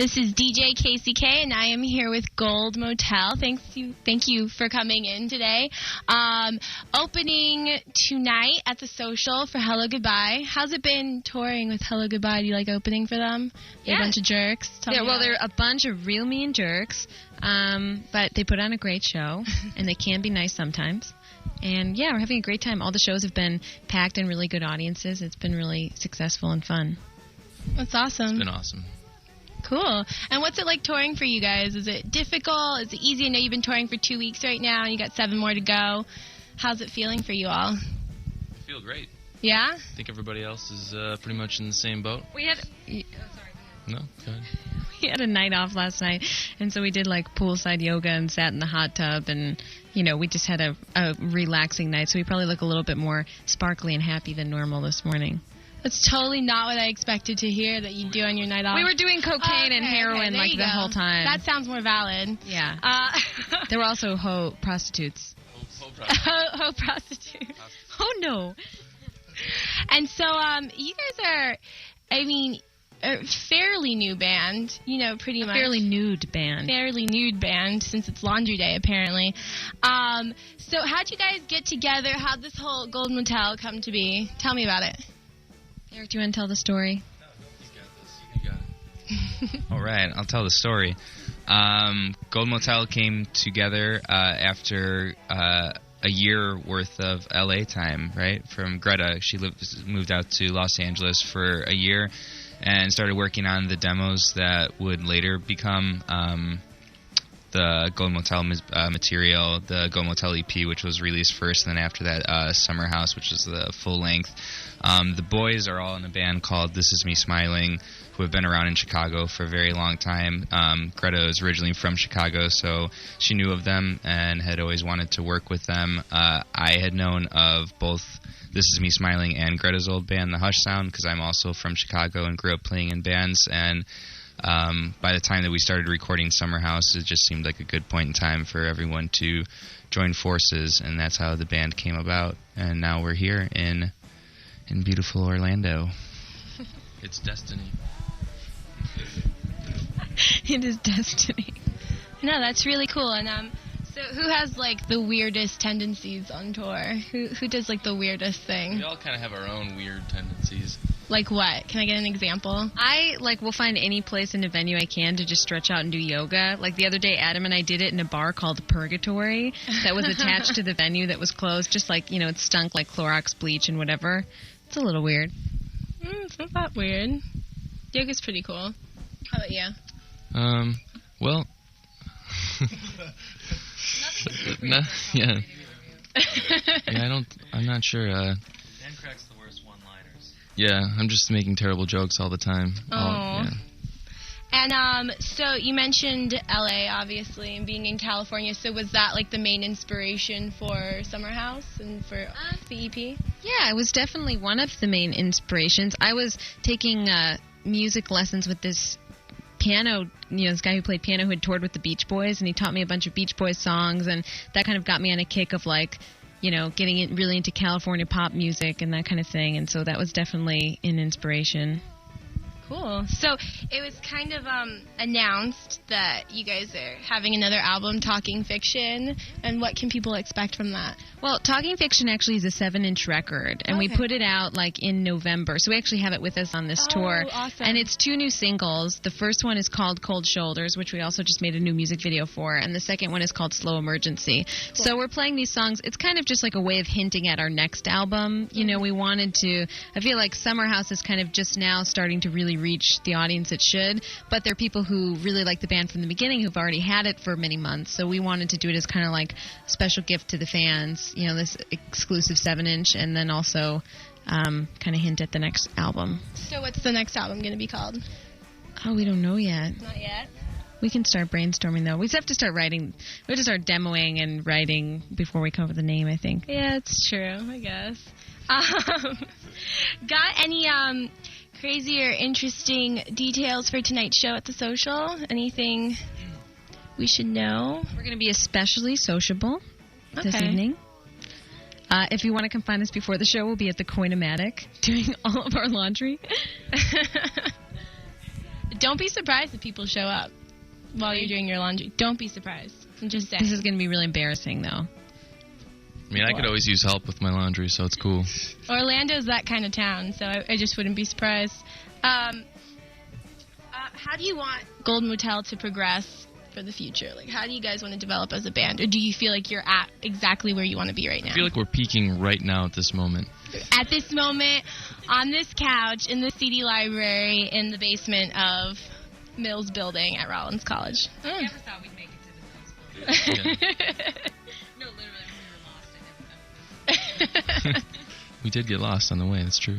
This is DJ KCK, and I am here with Gold Motel. Thank you for coming in today. Opening tonight at the Social for Hello Goodbye. How's it been touring with Hello Goodbye? Do you like opening for them? They're a bunch of jerks. They're a bunch of real mean jerks, but they put on a great show, and they can be nice sometimes. And, yeah, we're having a great time. All the shows have been packed and really good audiences. It's been really successful and fun. That's awesome. It's been awesome. Cool. And what's it like touring for you guys? Is it difficult? Is it easy? I know you've been touring for 2 weeks right now, and you got 7 more to go. How's it feeling for you all? I feel great. Yeah? I think everybody else is pretty much in the same boat. We had... No? Go ahead. We had a night off last night, and so we did, like, poolside yoga and sat in the hot tub, and, you know, we just had a relaxing night, so we probably look a little bit more sparkly and happy than normal this morning. That's totally not what I expected to hear that you do on your night off. We were doing cocaine and heroin the whole time. That sounds more valid. Yeah. There were also hoe prostitutes. Hoe prostitutes. Oh, no. And so you guys are, I mean, a fairly new band, you know, pretty much. Fairly nude band. Fairly nude band, since it's Laundry Day, apparently. So how'd you guys get together? How'd this whole Gold Motel come to be? Tell me about it. Eric, do you want to tell the story? You got it. All right, I'll tell the story. Gold Motel came together after a year worth of LA time, right? From Greta. She moved out to Los Angeles for a year and started working on the demos that would later become the Gold Motel material, the Gold Motel EP, which was released first, and then after that, Summer House, which is the full length. The boys are all in a band called This Is Me Smiling, who have been around in Chicago for a very long time. Greta is originally from Chicago, so she knew of them and had always wanted to work with them. I had known of both This Is Me Smiling and Greta's old band, The Hush Sound, because I'm also from Chicago and grew up playing in bands, and by the time that we started recording Summer House, it just seemed like a good point in time for everyone to join forces, and that's how the band came about. And now we're here in beautiful Orlando. It's destiny. It is destiny. No, that's really cool. And so who has, like, the weirdest tendencies on tour? Who does, like, the weirdest thing? We all kind of have our own weird tendencies. Like what? Can I get an example? I, will find any place in a venue I can to just stretch out and do yoga. Like, the other day, Adam and I did it in a bar called Purgatory that was attached to the venue that was closed. Just like, you know, it stunk like Clorox bleach and whatever. It's a little weird. It's not that weird. Yoga's pretty cool. How about you? Well... yeah. Yeah, I'm not sure. Dan cracks the worst one-liners. Yeah, I'm just making terrible jokes all the time. Oh. Yeah. And so you mentioned LA, obviously, and being in California. So was that, like, the main inspiration for Summer House and for the EP? Yeah, it was definitely one of the main inspirations. I was taking music lessons with this piano, you know, this guy who played piano who had toured with the Beach Boys, and he taught me a bunch of Beach Boys songs, and that kind of got me on a kick of, like, you know, getting really into California pop music and that kind of thing, and so that was definitely an inspiration. Cool. So it was kind of announced that you guys are having another album, Talking Fiction, and what can people expect from that? Well, Talking Fiction actually is a 7-inch record, and we put it out, like, in November, so we actually have it with us on this tour. Awesome. And it's 2 new singles. The first one is called Cold Shoulders, which we also just made a new music video for, and the second one is called Slow Emergency. Cool. So we're playing these songs. It's kind of just like a way of hinting at our next album. You know, we wanted to, I feel like Summer House is kind of just now starting to really reach the audience it should, but there are people who really like the band from the beginning who've already had it for many months, so we wanted to do it as kind of like a special gift to the fans, you know, this exclusive 7-inch, and then also kind of hint at the next album. So what's the next album going to be called? Oh, we don't know yet. Not yet? We can start brainstorming, though. We just have to start writing. We have to start demoing and writing before we come up with a name, I think. Yeah, it's true, I guess. Got any crazy or interesting details for tonight's show at the Social? Anything we should know? We're going to be especially sociable this evening. If you want to come find us before the show, we'll be at the Coinomatic doing all of our laundry. don't be surprised if people show up while you're doing your laundry. Don't be surprised. I'm just saying. This is going to be really embarrassing, though. I mean, I could always use help with my laundry, so it's cool. Orlando's that kind of town, so I just wouldn't be surprised. How do you want Gold Motel to progress for the future? Like, how do you guys want to develop as a band? Or do you feel like you're at exactly where you want to be right now? I feel like we're peaking right now at this moment. At this moment, on this couch, in the CD library, in the basement of Mills Building at Rollins College. I never thought we'd make it to the Mills Building. Yeah. No, literally, we were lost. I never. We did get lost on the way, that's true.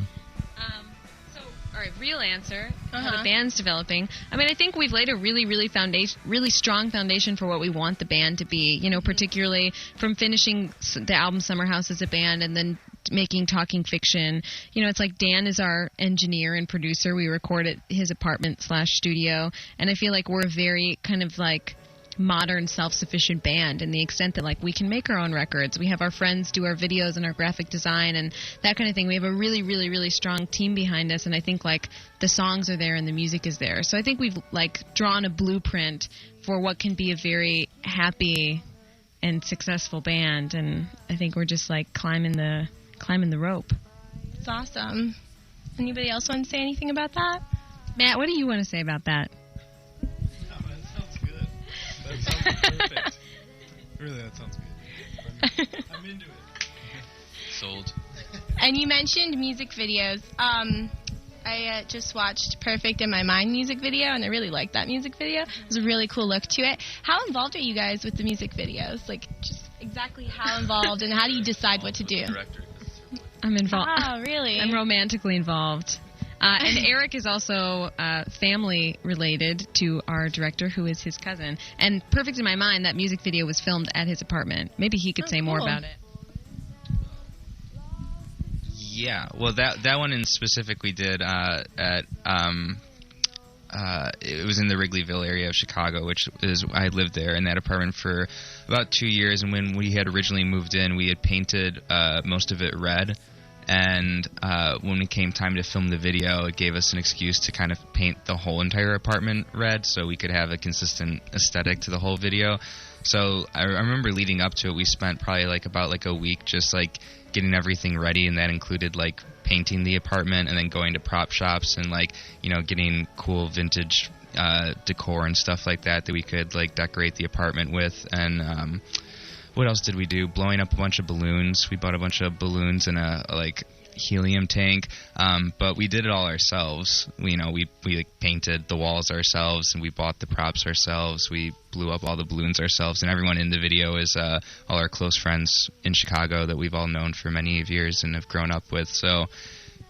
All right, real answer. How the band's developing. I mean, I think we've laid a really strong foundation for what we want the band to be. You know, particularly from finishing the album Summer House as a band and then making Talking Fiction. You know, it's like Dan is our engineer and producer. We record at his apartment/studio, and I feel like we're a very kind of like modern self-sufficient band in the extent that like we can make our own records. We have our friends do our videos and our graphic design and that kind of thing. We have a really strong team behind us, and I think like the songs are there and the music is there. So I think we've like drawn a blueprint for what can be a very happy and successful band, and I think we're just like climbing the rope. It's awesome. Anybody else want to say anything about that? Matt, what do you want to say about that? That sounds perfect. Really, that sounds good. I'm into it. Sold. And you mentioned music videos. I just watched Perfect in My Mind music video, and I really liked that music video. It was a really cool look to it. How involved are you guys with the music videos? Like, just exactly how involved, and how do you decide what to do? I'm involved. Oh, really? I'm romantically involved. And Eric is also family related to our director, who is his cousin. And Perfect in My Mind, that music video was filmed at his apartment. Maybe he could say more about it. Yeah, well, that one in specific we did at it was in the Wrigleyville area of Chicago, which is I lived there in that apartment for about 2 years. And when we had originally moved in, we had painted most of it red. And when it came time to film the video, it gave us an excuse to kind of paint the whole entire apartment red so we could have a consistent aesthetic to the whole video. So I remember leading up to it, we spent probably about a week just like getting everything ready, and that included like painting the apartment and then going to prop shops and like, you know, getting cool vintage decor and stuff like that we could like decorate the apartment with. And what else did we do? Blowing up a bunch of balloons. We bought a bunch of balloons in a like helium tank, but we did it all ourselves. We like painted the walls ourselves, and we bought the props ourselves. We blew up all the balloons ourselves, and everyone in the video is all our close friends in Chicago that we've all known for many years and have grown up with. So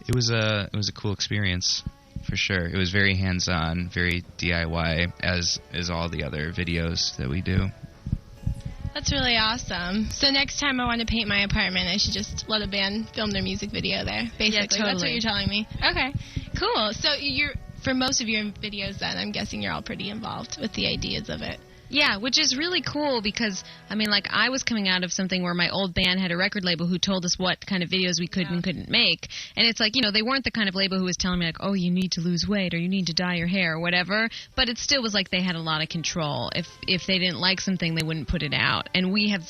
it was a cool experience for sure. It was very hands-on, very DIY, as is all the other videos that we do. That's really awesome. So next time I want to paint my apartment, I should just let a band film their music video there, basically. Yeah, totally. That's what you're telling me. Okay, cool. So for most of your videos then, I'm guessing you're all pretty involved with the ideas of it. Yeah, which is really cool because, I mean, like, I was coming out of something where my old band had a record label who told us what kind of videos we could and couldn't make. And it's like, you know, they weren't the kind of label who was telling me, like, oh, you need to lose weight or you need to dye your hair or whatever. But it still was like they had a lot of control. If they didn't like something, they wouldn't put it out. And we have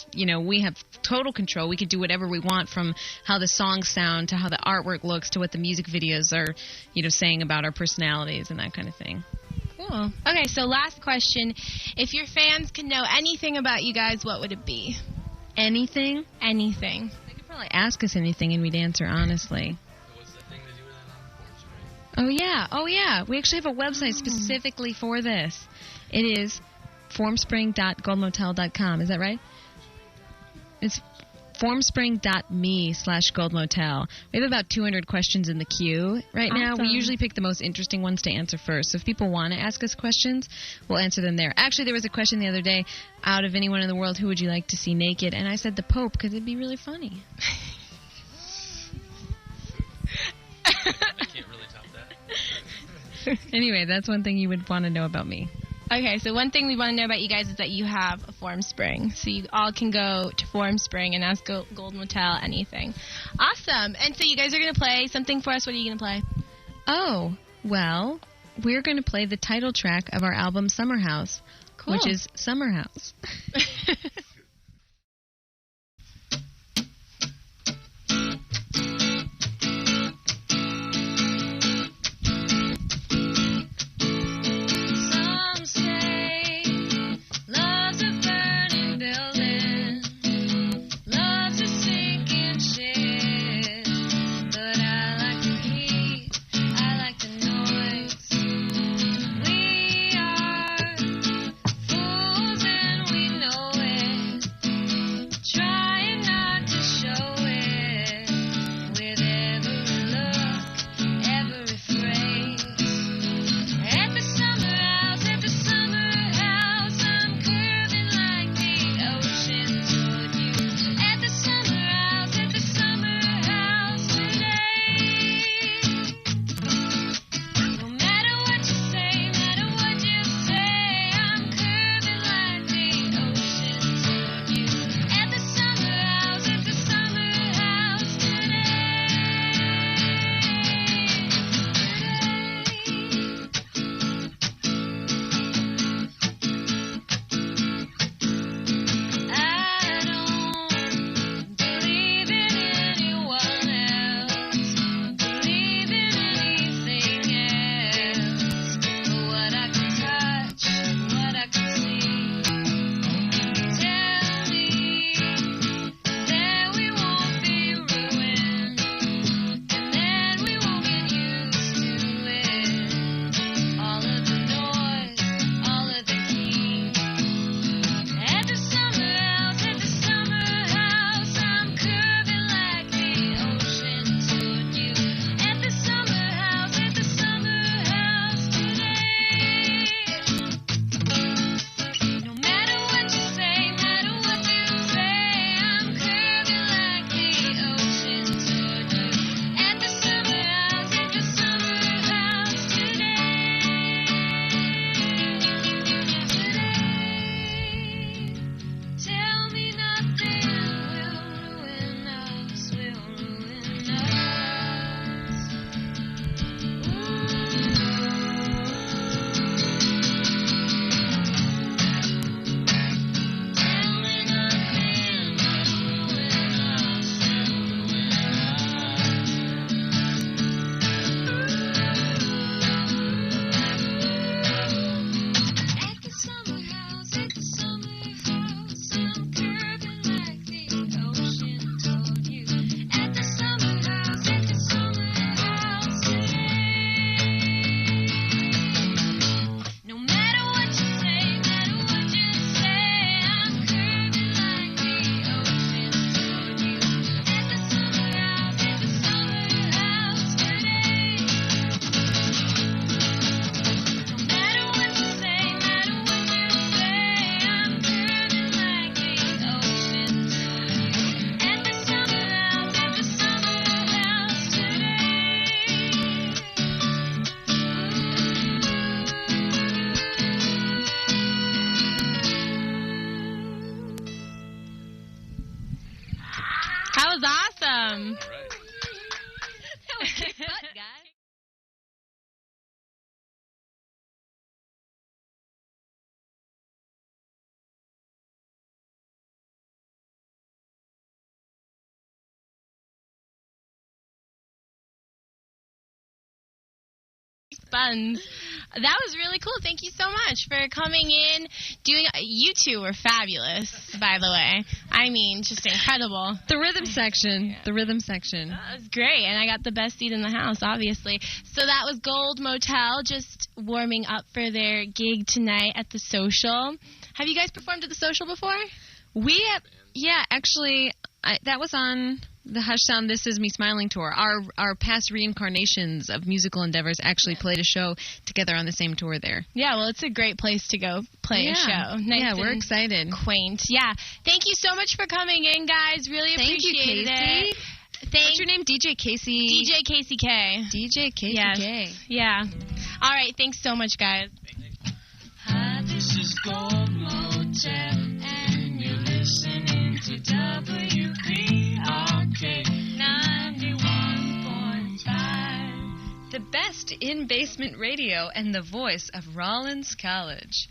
total control. We could do whatever we want, from how the songs sound to how the artwork looks to what the music videos are, you know, saying about our personalities and that kind of thing. Cool. Okay, so last question. If your fans could know anything about you guys, what would it be? Anything? Anything. They could probably ask us anything and we'd answer honestly. What's the thing to do with that on Formspring? Oh, yeah. We actually have a website specifically for this. It is formspring.goldmotel.com. Is that right? It's formspring.me/goldmotel. We have about 200 questions in the queue right now. We usually pick the most interesting ones to answer first. So if people want to ask us questions, we'll answer them there. Actually, there was a question the other day, out of anyone in the world, who would you like to see naked? And I said the Pope, because it'd be really funny. I can't really top that. Anyway, that's one thing you would want to know about me. Okay, so one thing we want to know about you guys is that you have a Formspring. So you all can go to Formspring and ask Gold Motel anything. Awesome. And so you guys are going to play something for us. What are you going to play? Oh, well, we're going to play the title track of our album Summer House, Cool. which is Summer House. Some say love's a burning building, love's a sinking ship, but I like the heat, I like the noise. We are fools and we know it, trying not to show it with every look, every phrase. At the summer house, I'm curving like the ocean toward you. At the summer house today. No matter what you say, I'm curving like the ocean toward you. At the summer house today. I don't believe in anyone else, believe in anything else, but what I can touch, what I can see. Tell me that we won't be ruined, and then we won't get used to it. All of the noise, all of the keys. At the summer house, I'm curving like the ocean toward you. At the summer house today. No matter what you say, I'm curving like the ocean toward you. At the summer house today. Tell me nothing will ruin us, Tell me nothing will ruin At the summer house, I'm curving like the ocean toward you. At the summer house today. No matter what you say, I'm curving like the ocean toward you. At the summer house today. No matter what you say, I'm curving like the ocean toward you. At the summer house today. That was awesome. That was kick butt, guys. Buns. That was really cool. Thank you so much for coming in. You two were fabulous, by the way. I mean, just incredible. The rhythm section. The rhythm section. That was great, and I got the best seat in the house, obviously. So that was Gold Motel, just warming up for their gig tonight at the Social. Have you guys performed at the Social before? Yeah, actually, that was on the Hush Sound This Is Me Smiling tour. Our past reincarnations of musical endeavors actually played a show together on the same tour there. Yeah, well, it's a great place to go play a show. Nice we're and excited. Quaint. Yeah. Thank you so much for coming in, guys. Really Thank you, appreciate Casey. it. What's your name? DJ Casey. DJ Casey K. DJ Casey Yes. K. Yeah. All right. Thanks so much, guys. Hi, this is Gold Motel, and you're listening to WPRK 91.5. The best in basement radio and the voice of Rollins College.